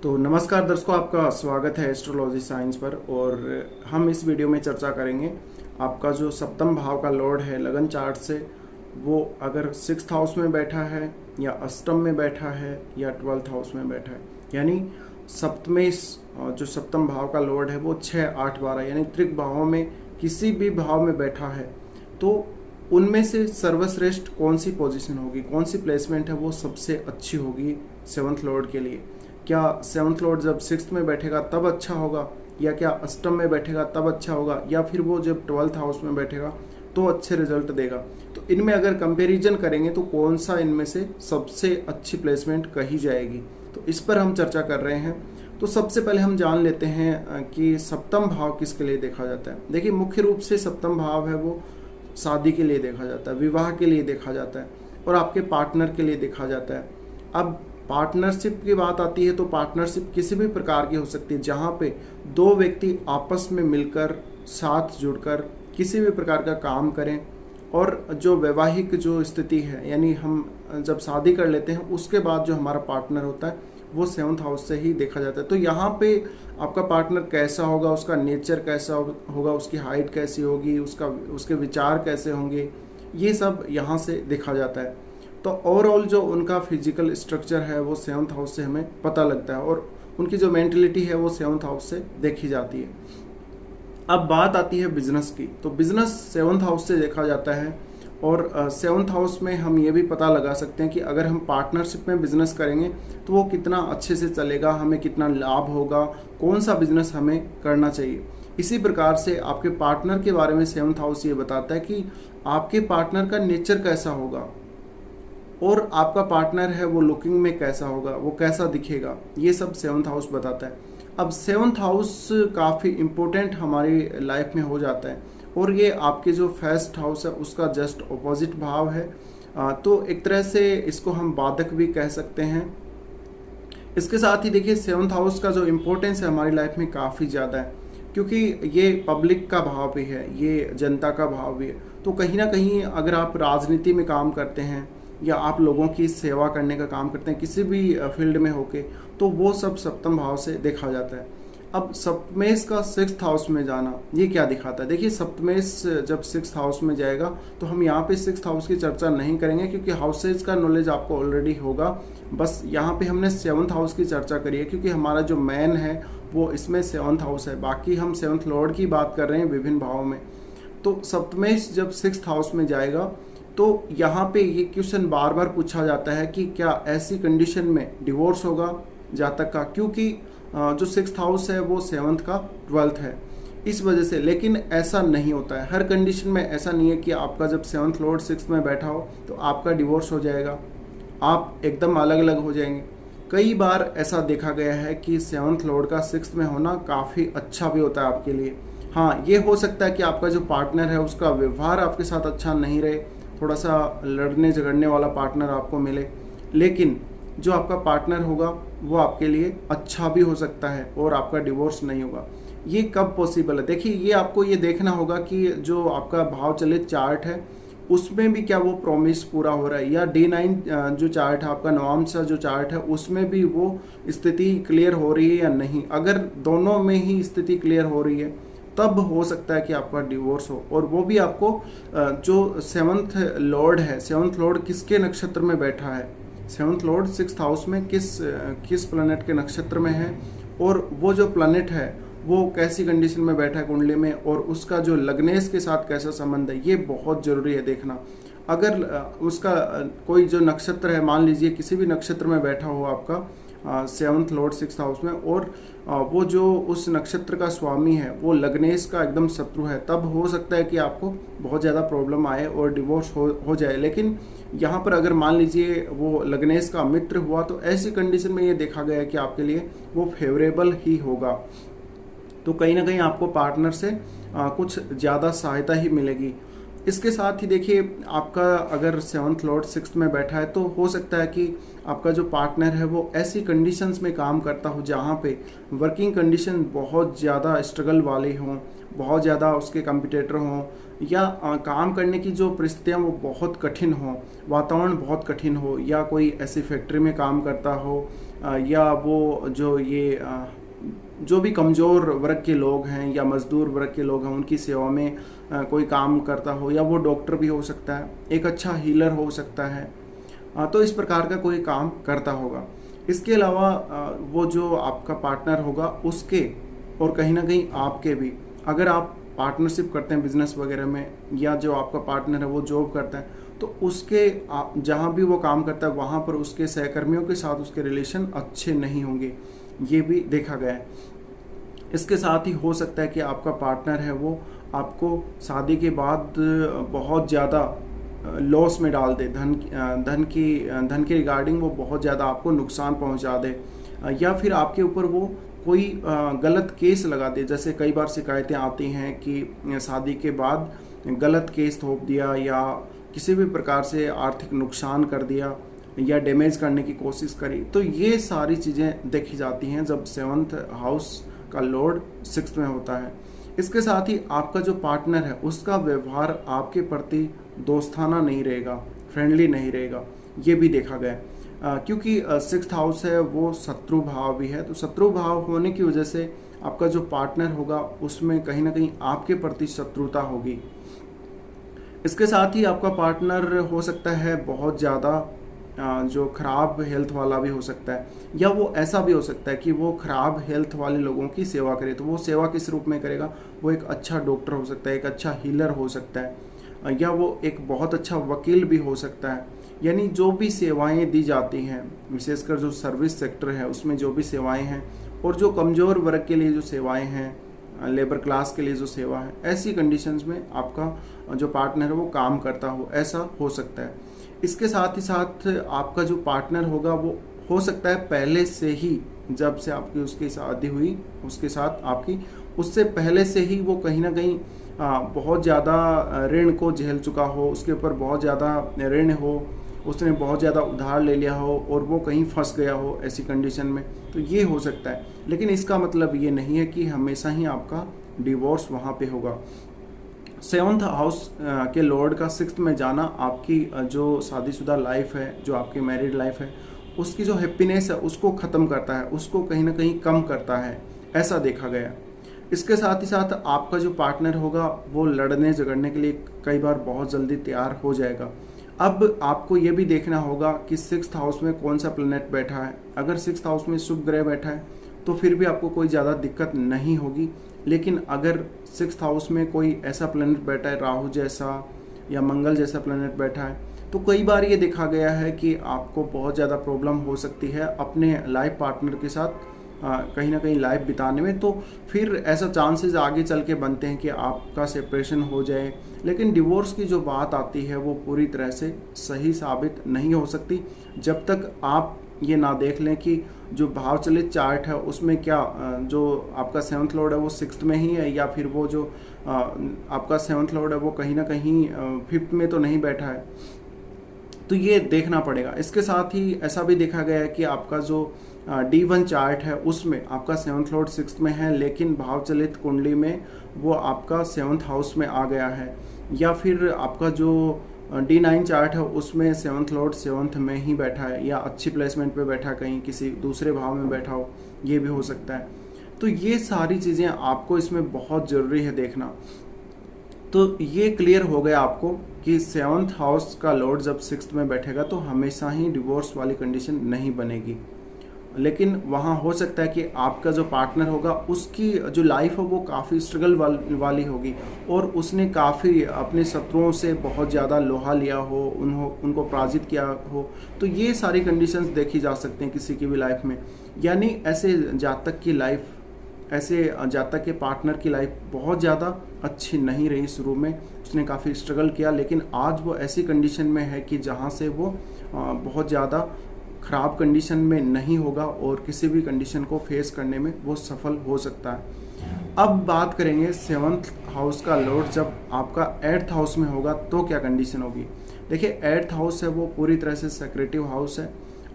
तो नमस्कार दर्शकों, आपका स्वागत है एस्ट्रोलॉजी साइंस पर। और हम इस वीडियो में चर्चा करेंगे आपका जो सप्तम भाव का लॉर्ड है लगन चार्ट से, वो अगर 6th हाउस में बैठा है या अष्टम में बैठा है या 12th हाउस में बैठा है, यानी सप्तमेश जो सप्तम भाव का लॉर्ड है वो 6, 8, 12 यानी त्रिक भावों में किसी भी भाव में बैठा है, तो उनमें से सर्वश्रेष्ठ कौन सी पोजीशन होगी, कौन सी प्लेसमेंट है वो सबसे अच्छी होगी 7th लॉर्ड के लिए। क्या 7th लॉर्ड जब 6th में बैठेगा तब अच्छा होगा, या क्या अष्टम में बैठेगा तब अच्छा होगा, या फिर वो जब 12th हाउस में बैठेगा तो अच्छे रिजल्ट देगा। तो इनमें अगर कंपैरिजन करेंगे तो कौन सा इनमें से सबसे अच्छी प्लेसमेंट कही जाएगी, तो इस पर हम चर्चा कर रहे हैं। तो सबसे पहले हम जान लेते हैं कि सप्तम भाव किसके लिए देखा जाता है। देखिए, मुख्य रूप से सप्तम भाव है वो शादी के लिए देखा जाता है, विवाह के लिए देखा जाता है और आपके पार्टनर के लिए देखा जाता है। अब पार्टनरशिप की बात आती है तो पार्टनरशिप किसी भी प्रकार की हो सकती है, जहाँ पे दो व्यक्ति आपस में मिलकर साथ जुड़कर किसी भी प्रकार का काम करें। और जो वैवाहिक जो स्थिति है, यानी हम जब शादी कर लेते हैं उसके बाद जो हमारा पार्टनर होता है वो 7th हाउस से ही देखा जाता है। तो यहाँ पे आपका पार्टनर कैसा होगा, उसका नेचर कैसा होगा, उसकी हाइट कैसी होगी, उसके विचार कैसे होंगे, ये सब यहाँ से देखा जाता है। तो ओवरऑल जो उनका फिजिकल स्ट्रक्चर है वो 7th हाउस से हमें पता लगता है, और उनकी जो मेंटलिटी है वो 7th हाउस से देखी जाती है। अब बात आती है बिजनेस की, तो बिजनेस 7th हाउस से देखा जाता है। और 7th हाउस में हम ये भी पता लगा सकते हैं कि अगर हम पार्टनरशिप में बिजनेस करेंगे तो वो कितना अच्छे से चलेगा, हमें कितना लाभ होगा, कौन सा बिजनेस हमें करना चाहिए। इसी प्रकार से आपके पार्टनर के बारे में 7th हाउस ये बताता है कि आपके पार्टनर का नेचर कैसा होगा, और आपका पार्टनर है वो लुकिंग में कैसा होगा, वो कैसा दिखेगा, ये सब 7th हाउस बताता है। अब 7th हाउस काफ़ी इम्पोर्टेंट हमारी लाइफ में हो जाता है, और ये आपके जो 1st हाउस है उसका जस्ट ऑपोजिट भाव है। तो एक तरह से इसको हम बाधक भी कह सकते हैं। इसके साथ ही देखिए 7th हाउस का जो इम्पोर्टेंस है हमारी लाइफ में काफ़ी ज़्यादा है, क्योंकि ये पब्लिक का भाव भी है, ये जनता का भाव भी है। तो कहीं ना कहीं अगर आप राजनीति में काम करते हैं या आप लोगों की सेवा करने का काम करते हैं किसी भी फील्ड में होके, तो वो सब सप्तम भाव से देखा जाता है। अब सप्तमेश का 6th हाउस में जाना ये क्या दिखाता है। देखिए, सप्तमेश जब 6th हाउस में जाएगा तो हम यहाँ पे 6th हाउस की चर्चा नहीं करेंगे, क्योंकि हाउसेज का नॉलेज आपको ऑलरेडी होगा। बस यहाँ पे हमने 7th हाउस की चर्चा करी है, क्योंकि हमारा जो मैन है वो इसमें 7th हाउस है। बाकी हम 7th लॉर्ड की बात कर रहे हैं विभिन्न भावों में। तो सप्तमेश जब 6th हाउस में जाएगा तो यहाँ पे ये क्वेश्चन बार बार पूछा जाता है कि क्या ऐसी कंडीशन में डिवोर्स होगा जातक का, क्योंकि जो 6th हाउस है वो 7th का 12th है, इस वजह से। लेकिन ऐसा नहीं होता है, हर कंडीशन में ऐसा नहीं है कि आपका जब 7th लॉर्ड 6th में बैठा हो तो आपका डिवोर्स हो जाएगा, आप एकदम अलग अलग हो जाएंगे। कई बार ऐसा देखा गया है कि 7th लॉर्ड का 6th में होना काफ़ी अच्छा भी होता है आपके लिए। हाँ, ये हो सकता है कि आपका जो पार्टनर है उसका व्यवहार आपके साथ अच्छा नहीं रहे, थोड़ा सा लड़ने झगड़ने वाला पार्टनर आपको मिले, लेकिन जो आपका पार्टनर होगा वो आपके लिए अच्छा भी हो सकता है और आपका डिवोर्स नहीं होगा। ये कब पॉसिबल है? देखिए, ये आपको ये देखना होगा कि जो आपका भाव चलित चार्ट है उसमें भी क्या वो प्रॉमिस पूरा हो रहा है, या D9 जो चार्ट है आपका नवंश जो चार्ट है उसमें भी वो स्थिति क्लियर हो रही है या नहीं। अगर दोनों में ही स्थिति क्लियर हो रही है तब हो सकता है कि आपका डिवोर्स हो। और वो भी आपको जो 7th लॉर्ड है, 7th लॉर्ड किसके नक्षत्र में बैठा है, 7th लॉर्ड 6th हाउस में किस प्लैनेट के नक्षत्र में है, और वो जो प्लैनेट है वो कैसी कंडीशन में बैठा है कुंडली में, और उसका जो लग्नेश के साथ कैसा संबंध है, ये बहुत ज़रूरी है देखना। अगर उसका कोई जो नक्षत्र है, मान लीजिए किसी भी नक्षत्र में बैठा हो आपका 7th लॉर्ड 6th हाउस में, और वो जो उस नक्षत्र का स्वामी है वो लग्नेश का एकदम शत्रु है, तब हो सकता है कि आपको बहुत ज़्यादा प्रॉब्लम आए और डिवोर्स हो जाए। लेकिन यहाँ पर अगर मान लीजिए वो लग्नेश का मित्र हुआ तो ऐसी कंडीशन में ये देखा गया है कि आपके लिए वो फेवरेबल ही होगा। तो कहीं ना कहीं आपको पार्टनर से कुछ ज़्यादा सहायता ही मिलेगी। इसके साथ ही देखिए, आपका अगर 7th लॉर्ड 6th में बैठा है तो हो सकता है कि आपका जो पार्टनर है वो ऐसी कंडीशंस में काम करता हो जहाँ पे वर्किंग कंडीशन बहुत ज़्यादा स्ट्रगल वाली हों, बहुत ज़्यादा उसके कंपटीटर हों, या काम करने की जो परिस्थितियाँ वो बहुत कठिन हों, वातावरण बहुत कठिन हो, या कोई ऐसी फैक्ट्री में काम करता हो या वो जो भी कमज़ोर वर्ग के लोग हैं या मज़दूर वर्ग के लोग हैं उनकी सेवा में कोई काम करता हो, या वो डॉक्टर भी हो सकता है, एक अच्छा हीलर हो सकता है, तो इस प्रकार का कोई काम करता होगा। इसके अलावा वो जो आपका पार्टनर होगा उसके और कहीं ना कहीं आपके भी, अगर आप पार्टनरशिप करते हैं बिजनेस वगैरह में, या जो आपका पार्टनर है वो जॉब करता है, तो उसके जहाँ भी वो काम करता है वहाँ पर उसके सहकर्मियों के साथ उसके रिलेशन अच्छे नहीं होंगे, ये भी देखा गया है। इसके साथ ही हो सकता है कि आपका पार्टनर है वो आपको शादी के बाद बहुत ज़्यादा लॉस में डाल दे, धन की रिगार्डिंग वो बहुत ज़्यादा आपको नुकसान पहुंचा दे, या फिर आपके ऊपर वो कोई गलत केस लगा दे। जैसे कई बार शिकायतें आती हैं कि शादी के बाद गलत केस थोप दिया, या किसी भी प्रकार से आर्थिक नुकसान कर दिया, या डैमेज करने की कोशिश करी। तो ये सारी चीज़ें देखी जाती हैं जब 7th हाउस का लॉर्ड 6th में होता है। इसके साथ ही आपका जो पार्टनर है उसका व्यवहार आपके प्रति दोस्ताना नहीं रहेगा, फ्रेंडली नहीं रहेगा, ये भी देखा गया। क्योंकि 6th हाउस है वो शत्रु भाव भी है, तो शत्रु भाव होने की वजह से आपका जो पार्टनर होगा उसमें कहीं ना कहीं आपके प्रति शत्रुता होगी। इसके साथ ही आपका पार्टनर हो सकता है बहुत ज़्यादा जो खराब हेल्थ वाला भी हो सकता है, या वो ऐसा भी हो सकता है कि वो खराब हेल्थ वाले लोगों की सेवा करे। तो वो सेवा किस रूप में करेगा? वो एक अच्छा डॉक्टर हो सकता है, एक अच्छा हीलर हो सकता है, या वो एक बहुत अच्छा वकील भी हो सकता है। यानी जो भी सेवाएं दी जाती हैं, विशेषकर जो सर्विस सेक्टर है उसमें जो भी सेवाएं हैं, और जो कमज़ोर वर्ग के लिए जो सेवाएं हैं, लेबर क्लास के लिए जो सेवा है, ऐसी कंडीशंस में आपका जो पार्टनर है वो काम करता हो, ऐसा हो सकता है। इसके साथ ही साथ आपका जो पार्टनर होगा वो हो सकता है पहले से ही, जब से आपकी उसकी शादी हुई उसके साथ आपकी, उससे पहले से ही वो कहीं ना कहीं बहुत ज़्यादा ऋण को झेल चुका हो, उसके ऊपर बहुत ज़्यादा ऋण हो, उसने बहुत ज़्यादा उधार ले लिया हो और वो कहीं फंस गया हो ऐसी कंडीशन में, तो ये हो सकता है। लेकिन इसका मतलब ये नहीं है कि हमेशा ही आपका डिवोर्स वहाँ पे होगा। 7th हाउस के लॉर्ड का 6th में जाना आपकी जो शादीशुदा लाइफ है, जो आपकी मैरिड लाइफ है, उसकी जो हैप्पीनेस है उसको ख़त्म करता है, उसको कहीं ना कहीं कम करता है, ऐसा देखा गया। इसके साथ ही साथ आपका जो पार्टनर होगा वो लड़ने झगड़ने के लिए कई बार बहुत जल्दी तैयार हो जाएगा। अब आपको ये भी देखना होगा कि 6th हाउस में कौन सा प्लैनेट बैठा है। अगर 6th हाउस में शुभ ग्रह बैठा है तो फिर भी आपको कोई ज़्यादा दिक्कत नहीं होगी। लेकिन अगर 6th हाउस में कोई ऐसा प्लैनेट बैठा है, राहु जैसा या मंगल जैसा प्लैनेट बैठा है, तो कई बार ये देखा गया है कि आपको बहुत ज़्यादा प्रॉब्लम हो सकती है अपने लाइफ पार्टनर के साथ कहीं ना कहीं लाइफ बिताने में। तो फिर ऐसा चांसेस आगे चल के बनते हैं कि आपका सेपरेशन हो जाए। लेकिन डिवोर्स की जो बात आती है वो पूरी तरह से सही साबित नहीं हो सकती जब तक आप ये ना देख लें कि जो भाव चलित चार्ट है उसमें क्या जो आपका 7th लॉर्ड है वो 6th में ही है, या फिर वो जो आपका 7th लॉर्ड है वो कहीं ना कहीं 5th में तो नहीं बैठा है। तो ये देखना पड़ेगा। इसके साथ ही ऐसा भी देखा गया है कि आपका जो D1 चार्ट है उसमें आपका 7th लॉर्ड 6th में है, लेकिन भाव चलित कुंडली में वो आपका 7th हाउस में आ गया है। या फिर आपका जो D9 चार्ट है उसमें 7th लॉर्ड 7th में ही बैठा है, या अच्छी प्लेसमेंट पे बैठा, कहीं किसी दूसरे भाव में बैठा हो, ये भी हो सकता है। तो ये सारी चीज़ें आपको इसमें बहुत ज़रूरी है देखना। तो ये क्लियर हो गया आपको कि 7th हाउस का लॉर्ड जब 6th में बैठेगा तो हमेशा ही डिवोर्स वाली कंडीशन नहीं बनेगी। लेकिन वहाँ हो सकता है कि आपका जो पार्टनर होगा उसकी जो लाइफ है वो काफ़ी स्ट्रगल वाली होगी, और उसने काफ़ी अपने शत्रुओं से बहुत ज़्यादा लोहा लिया हो, उनको पराजित किया हो। तो ये सारी कंडीशंस देखी जा सकती हैं किसी की भी लाइफ में। यानी ऐसे जातक की लाइफ, ऐसे जातक के पार्टनर की लाइफ बहुत ज़्यादा अच्छी नहीं रही शुरू में, उसने काफ़ी स्ट्रगल किया, लेकिन आज वो ऐसी कंडीशन में है कि जहाँ से वो बहुत ज़्यादा ख़राब कंडीशन में नहीं होगा और किसी भी कंडीशन को फेस करने में वो सफल हो सकता है। अब बात करेंगे 7th हाउस का लॉर्ड जब आपका 8th हाउस में होगा तो क्या कंडीशन होगी। देखिए 8th हाउस है वो पूरी तरह से सेक्रेटिव हाउस है,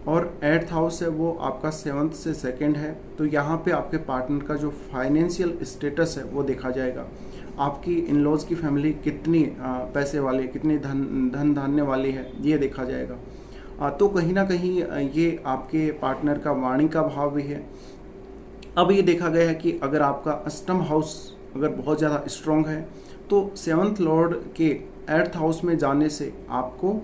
और 8th हाउस है वो आपका 7th से 2nd है। तो यहाँ पे आपके पार्टनर का जो फाइनेंशियल स्टेटस है वो देखा जाएगा। आपकी इन लॉज की फैमिली कितनी पैसे वाली, कितनी धन धान्य वाली है, ये देखा जाएगा। तो कहीं ना कहीं ये आपके पार्टनर का वाणी का भाव भी है। अब ये देखा गया है कि अगर आपका अष्टम हाउस अगर बहुत ज़्यादा स्ट्रॉन्ग है तो 7th लॉर्ड के 8th हाउस में जाने से आपको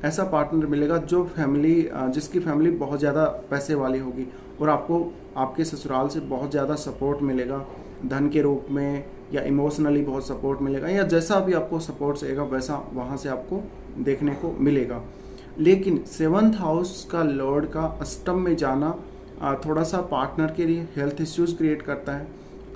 ऐसा पार्टनर मिलेगा जो फैमिली जिसकी फैमिली बहुत ज़्यादा पैसे वाली होगी और आपको आपके ससुराल से बहुत ज़्यादा सपोर्ट मिलेगा, धन के रूप में या इमोशनली बहुत सपोर्ट मिलेगा, या जैसा भी आपको सपोर्ट चाहिएगा वैसा वहाँ से आपको देखने को मिलेगा। लेकिन 7th हाउस का लॉर्ड का अष्टम में जाना थोड़ा सा पार्टनर के लिए हेल्थ इश्यूज क्रिएट करता है।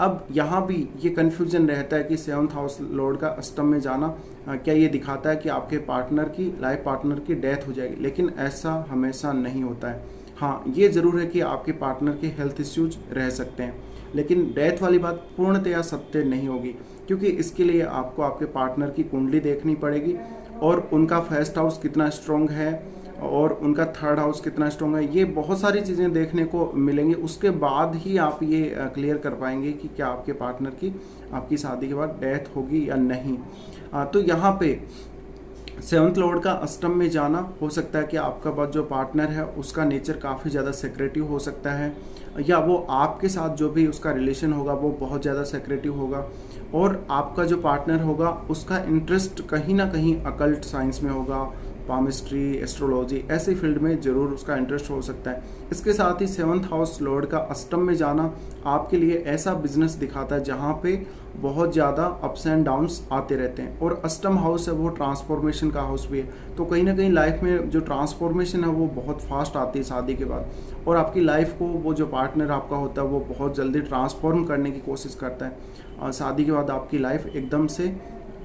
अब यहाँ भी ये कन्फ्यूजन रहता है कि 7th हाउस लॉर्ड का अष्टम में जाना क्या ये दिखाता है कि आपके पार्टनर की लाइफ पार्टनर की डेथ हो जाएगी, लेकिन ऐसा हमेशा नहीं होता है। हाँ, ये ज़रूर है कि आपके पार्टनर के हेल्थ इश्यूज रह सकते हैं, लेकिन डेथ वाली बात पूर्णतया सत्य नहीं होगी, क्योंकि इसके लिए आपको आपके पार्टनर की कुंडली देखनी पड़ेगी और उनका फर्स्ट हाउस कितना स्ट्रॉन्ग है और उनका 3rd हाउस कितना स्ट्रॉन्ग है, ये बहुत सारी चीज़ें देखने को मिलेंगी। उसके बाद ही आप ये क्लियर कर पाएंगे कि क्या आपके पार्टनर की आपकी शादी के बाद डेथ होगी या नहीं। तो यहाँ पे 7th लॉर्ड का अष्टम में जाना हो सकता है कि आपका जो पार्टनर है उसका नेचर काफ़ी ज़्यादा सेक्रेटिव हो सकता है, या वो आपके साथ जो भी उसका रिलेशन होगा वो बहुत ज़्यादा सेक्रेटिव होगा, और आपका जो पार्टनर होगा उसका इंटरेस्ट कहीं ना कहीं अकल्ट साइंस में होगा, पामिस्ट्री, एस्ट्रोलॉजी, ऐसे फील्ड में ज़रूर उसका इंटरेस्ट हो सकता है। इसके साथ ही 7th हाउस लॉर्ड का अष्टम में जाना आपके लिए ऐसा बिजनेस दिखाता है जहाँ पे बहुत ज़्यादा अप्स एंड डाउन्स आते रहते हैं, और अष्टम हाउस है वो ट्रांसफॉर्मेशन का हाउस भी है, तो कहीं ना कहीं लाइफ में जो ट्रांसफॉर्मेशन है वो बहुत फास्ट आती है शादी के बाद, और आपकी लाइफ को वो जो पार्टनर आपका होता है वो बहुत जल्दी ट्रांसफॉर्म करने की कोशिश करता है। शादी के बाद आपकी लाइफ एकदम से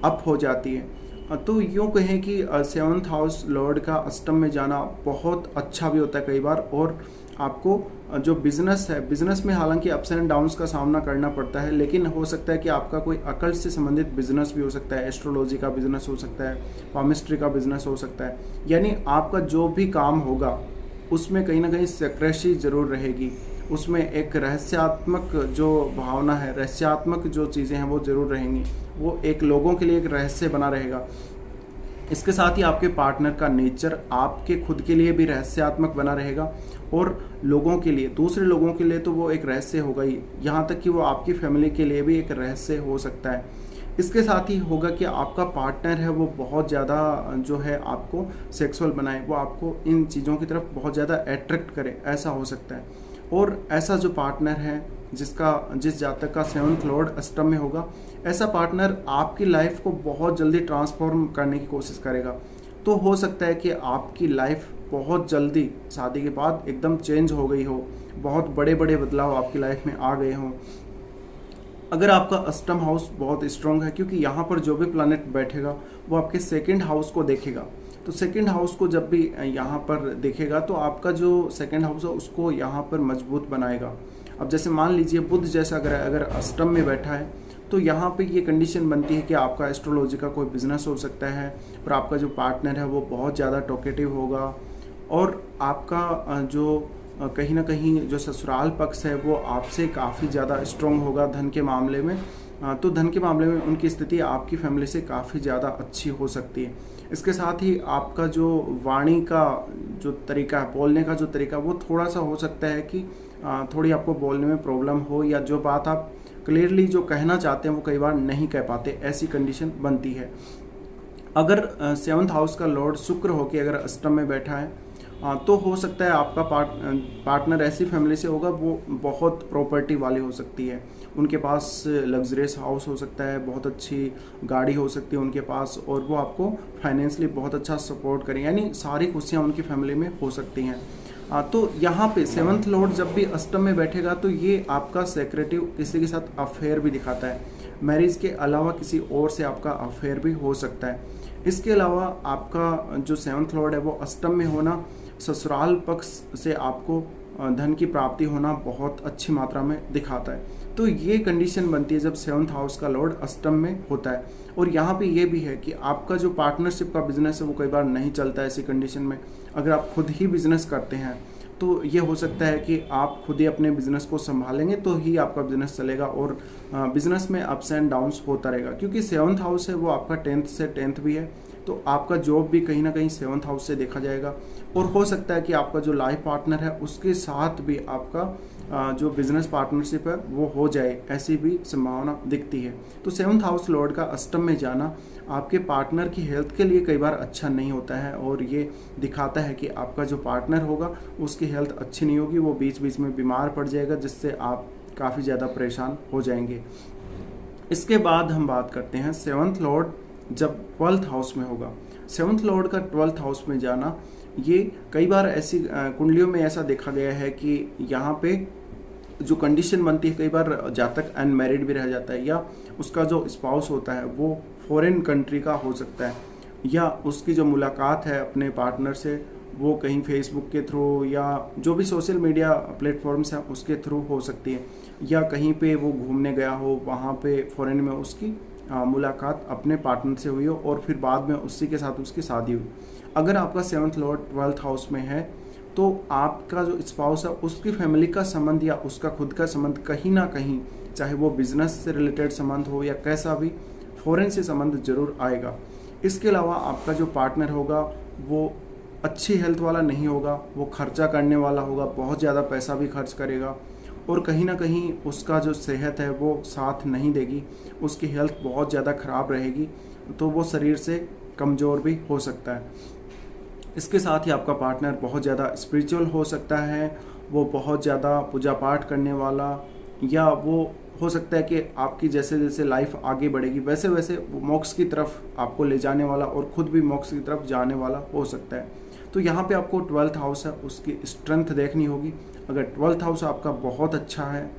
अप हो जाती है। तो यूँ कहें कि 7th हाउस लॉर्ड का अष्टम में जाना बहुत अच्छा भी होता है कई बार, और आपको जो बिजनेस है, बिजनेस में हालांकि अप्स एंड डाउन्स का सामना करना पड़ता है, लेकिन हो सकता है कि आपका कोई अकल से संबंधित बिजनेस भी हो सकता है, एस्ट्रोलॉजी का बिजनेस हो सकता है, पामिस्ट्री का बिजनेस हो सकता है, यानी आपका जो भी काम होगा उसमें कहीं ना कहीं सेक्रेसी जरूर रहेगी, उसमें एक रहस्यात्मक जो भावना है, रहस्यात्मक जो चीज़ें हैं वो ज़रूर रहेंगी, वो एक लोगों के लिए एक रहस्य बना रहेगा। इसके साथ ही आपके पार्टनर का नेचर आपके खुद के लिए भी रहस्यात्मक बना रहेगा, और लोगों के लिए, दूसरे लोगों के लिए तो वो एक रहस्य होगा ही, यहाँ तक कि वो आपकी फैमिली के लिए भी एक रहस्य हो सकता है। इसके साथ ही होगा कि आपका पार्टनर है वो बहुत ज़्यादा जो है आपको सेक्सुअल बनाए, वो आपको इन चीज़ों की तरफ बहुत ज़्यादा अट्रैक्ट करे, ऐसा हो सकता है। और ऐसा जो पार्टनर है जिस जातक का 7th लॉर्ड अष्टम में होगा, ऐसा पार्टनर आपकी लाइफ को बहुत जल्दी ट्रांसफॉर्म करने की कोशिश करेगा। तो हो सकता है कि आपकी लाइफ बहुत जल्दी शादी के बाद एकदम चेंज हो गई हो, बहुत बड़े बड़े बदलाव आपकी लाइफ में आ गए हों। अगर आपका अष्टम हाउस बहुत स्ट्रॉन्ग है, क्योंकि यहाँ पर जो भी प्लैनेट बैठेगा वो आपके 2nd हाउस को देखेगा, तो 2nd हाउस को जब भी यहाँ पर देखेगा तो आपका जो 2nd हाउस है उसको यहाँ पर मजबूत बनाएगा। अब जैसे मान लीजिए बुध जैसा अगर अष्टम में बैठा है, तो यहाँ पे ये कंडीशन बनती है कि आपका एस्ट्रोलॉजी का कोई बिजनेस हो सकता है, और आपका जो पार्टनर है वो बहुत ज़्यादा टॉकेटिव होगा, और आपका जो कहीं ना कहीं जो ससुराल पक्ष है वो आपसे काफ़ी ज़्यादा स्ट्रॉन्ग होगा धन के मामले में। तो धन के मामले में उनकी स्थिति आपकी फैमिली से काफ़ी ज़्यादा अच्छी हो सकती है। इसके साथ ही आपका जो वाणी का जो तरीका है, बोलने का जो तरीका, वो थोड़ा सा हो सकता है कि थोड़ी आपको बोलने में प्रॉब्लम हो, या जो बात आप क्लियरली जो कहना चाहते हैं वो कई बार नहीं कह पाते, ऐसी कंडीशन बनती है। अगर 7th हाउस का लॉर्ड शुक्र हो के अगर अष्टम में बैठा है, तो हो सकता है आपका पार्टनर ऐसी फैमिली से होगा वो बहुत प्रॉपर्टी वाली हो सकती है, उनके पास लग्जरियस हाउस हो सकता है, बहुत अच्छी गाड़ी हो सकती है उनके पास, और वो आपको फाइनेंशियली बहुत अच्छा सपोर्ट करें, यानी सारी खुशियाँ उनकी फैमिली में हो सकती हैं। तो यहाँ पे 7th लॉर्ड जब भी अष्टम में बैठेगा तो ये आपका सेक्रेटिव किसी के साथ अफेयर भी दिखाता है, मैरिज के अलावा किसी और से आपका अफेयर भी हो सकता है। इसके अलावा आपका जो 7th लॉर्ड है वो अष्टम में होना, ससुराल पक्ष से आपको धन की प्राप्ति होना बहुत अच्छी मात्रा में दिखाता है। तो ये कंडीशन बनती है जब 7th हाउस का लॉर्ड अष्टम में होता है। और यहाँ पे ये भी है कि आपका जो पार्टनरशिप का बिजनेस है वो कई बार नहीं चलता है ऐसी कंडीशन में। अगर आप खुद ही बिजनेस करते हैं तो ये हो सकता है कि आप खुद ही अपने बिजनेस को संभालेंगे तो ही आपका बिजनेस चलेगा, और बिजनेस में अप्स एंड डाउन्स होता रहेगा, क्योंकि 7th हाउस है वो आपका 10th से 10th भी है, तो आपका जॉब भी कहीं ना कहीं 7th हाउस से देखा जाएगा। और हो सकता है कि आपका जो लाइफ पार्टनर है उसके साथ भी आपका जो बिजनेस पार्टनरशिप है वो हो जाए, ऐसी भी संभावना दिखती है। तो 7th हाउस लॉर्ड का अष्टम में जाना आपके पार्टनर की हेल्थ के लिए कई बार अच्छा नहीं होता है, और ये दिखाता है कि आपका जो पार्टनर होगा उसकी हेल्थ अच्छी नहीं होगी, वो बीच बीच में बीमार पड़ जाएगा, जिससे आप काफ़ी ज़्यादा परेशान हो जाएंगे। इसके बाद हम बात करते हैं 7th लॉर्ड जब 12th हाउस में होगा। 7th लॉर्ड का 12th हाउस में जाना, ये कई बार ऐसी कुंडलियों में ऐसा देखा गया है कि यहाँ पे जो कंडीशन बनती है, कई बार जातक अनमैरिड भी रह जाता है, या उसका जो स्पाउस होता है वो फॉरेन कंट्री का हो सकता है, या उसकी जो मुलाकात है अपने पार्टनर से वो कहीं फेसबुक के थ्रू या जो भी सोशल मीडिया प्लेटफॉर्म्स हैं उसके थ्रू हो सकती है, या कहीं पे वो घूमने गया हो, वहाँ पे फॉरेन में उसकी मुलाकात अपने पार्टनर से हुई हो और फिर बाद में उसी के साथ उसकी शादी हुई। अगर आपका 7th लॉर्ड 12th हाउस में है तो आपका जो स्पाउस है उसकी फैमिली का संबंध या उसका खुद का संबंध कहीं ना कहीं, चाहे वो बिजनेस से रिलेटेड संबंध हो या कैसा भी, फॉरेन से संबंध जरूर आएगा। इसके अलावा आपका जो पार्टनर होगा वो अच्छी हेल्थ वाला नहीं होगा, वो खर्चा करने वाला होगा, बहुत ज़्यादा पैसा भी खर्च करेगा, और कहीं ना कहीं उसका जो सेहत है वो साथ नहीं देगी, उसकी हेल्थ बहुत ज़्यादा ख़राब रहेगी, तो वो शरीर से कमज़ोर भी हो सकता है। इसके साथ ही आपका पार्टनर बहुत ज़्यादा स्पिरिचुअल हो सकता है, वो बहुत ज़्यादा पूजा पाठ करने वाला, या वो हो सकता है कि आपकी जैसे जैसे लाइफ आगे बढ़ेगी वैसे वैसे वो मोक्ष की तरफ आपको ले जाने वाला और ख़ुद भी मोक्ष की तरफ जाने वाला हो सकता है। तो यहाँ पे आपको 12th हाउस है उसकी स्ट्रेंथ देखनी होगी। अगर 12th हाउस आपका बहुत अच्छा है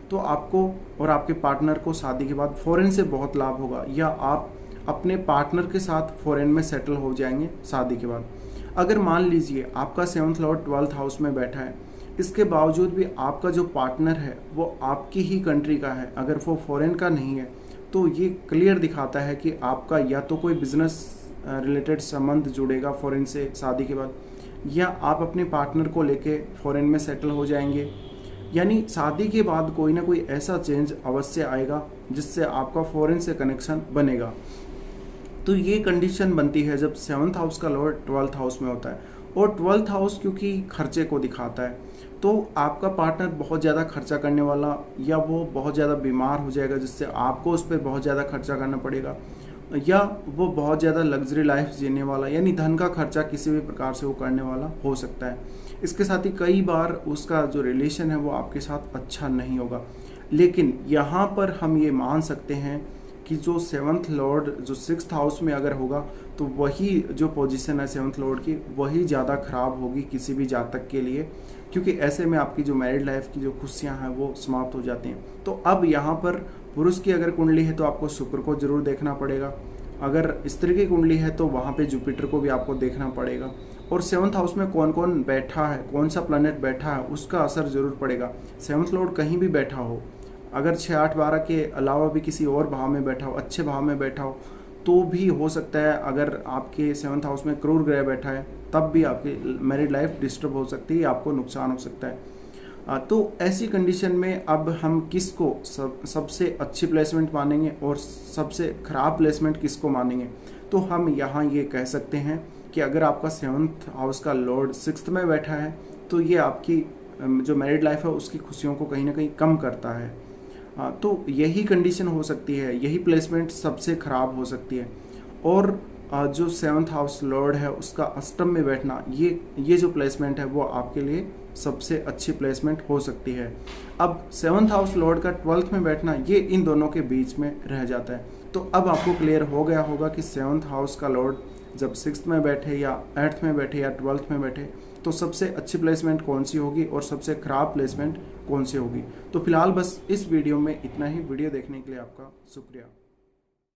तो आपको और आपके पार्टनर को शादी के बाद फॉरेन से बहुत लाभ होगा, या आप अपने पार्टनर के साथ फॉरेन में सेटल हो जाएंगे शादी के बाद। अगर मान लीजिए आपका 7th लॉर्ड 12th हाउस में बैठा है, इसके बावजूद भी आपका जो पार्टनर है वो आपकी ही कंट्री का है, अगर वो फॉरेन का नहीं है, तो ये क्लियर दिखाता है कि आपका या तो कोई बिजनेस रिलेटेड संबंध जुड़ेगा फॉरेन से शादी के बाद, या आप अपने पार्टनर को लेके फॉरेन में सेटल हो जाएंगे। यानी शादी के बाद कोई ना कोई ऐसा चेंज अवश्य आएगा जिससे आपका फॉरेन से कनेक्शन बनेगा। तो ये कंडीशन बनती है जब 7th हाउस का लॉर्ड 12th हाउस में होता है, और 12th हाउस क्योंकि खर्चे को दिखाता है, तो आपका पार्टनर बहुत ज़्यादा खर्चा करने वाला, या वो बहुत ज़्यादा बीमार हो जाएगा जिससे आपको उस पर बहुत ज़्यादा खर्चा करना पड़ेगा, या वो बहुत ज़्यादा लग्जरी लाइफ जीने वाला, यानी धन का खर्चा किसी भी प्रकार से वो करने वाला हो सकता है। इसके साथ ही कई बार उसका जो रिलेशन है वो आपके साथ अच्छा नहीं होगा। लेकिन यहाँ पर हम ये मान सकते हैं कि जो 7th लॉर्ड जो 6th हाउस में अगर होगा तो वही जो पोजीशन है 7th लॉर्ड की वही ज़्यादा ख़राब होगी किसी भी जातक के लिए, क्योंकि ऐसे में आपकी जो मैरिड लाइफ की जो खुशियाँ हैं वो समाप्त हो जाती हैं। तो अब यहाँ पर पुरुष की अगर कुंडली है तो आपको शुक्र को जरूर देखना पड़ेगा, अगर स्त्री की कुंडली है तो वहाँ पे जुपिटर को भी आपको देखना पड़ेगा, और 7th हाउस में कौन कौन बैठा है, कौन सा प्लैनेट बैठा है उसका असर जरूर पड़ेगा। 7th लॉर्ड कहीं भी बैठा हो, अगर 6, 8, 12 के अलावा भी किसी और भाव में बैठा हो, अच्छे भाव में बैठा हो, तो भी हो सकता है। अगर आपके 7th हाउस में क्रूर ग्रह बैठा है तब भी आपकी मैरिड लाइफ डिस्टर्ब हो सकती है, आपको नुकसान हो सकता है। तो ऐसी कंडीशन में अब हम किसको सबसे अच्छी प्लेसमेंट मानेंगे और सबसे ख़राब प्लेसमेंट किसको मानेंगे, तो हम यहाँ ये कह सकते हैं कि अगर आपका 7th हाउस का लॉर्ड 6th में बैठा है तो ये आपकी जो मैरिड लाइफ है उसकी खुशियों को कहीं ना कहीं कम करता है। तो यही कंडीशन हो सकती है, यही प्लेसमेंट सबसे ख़राब हो सकती है। और जो 7th हाउस लॉर्ड है उसका अष्टम में बैठना, ये जो प्लेसमेंट है वो आपके लिए सबसे अच्छी प्लेसमेंट हो सकती है। अब 7th हाउस लॉर्ड का 12th में बैठना, ये इन दोनों के बीच में रह जाता है। तो अब आपको क्लियर हो गया होगा कि 7th हाउस का लॉर्ड जब 6th में बैठे या 8th में बैठे या 12th में बैठे तो सबसे अच्छी प्लेसमेंट कौन सी होगी और सबसे ख़राब प्लेसमेंट कौन सी होगी। तो फिलहाल बस इस वीडियो में इतना ही। वीडियो देखने के लिए आपका शुक्रिया।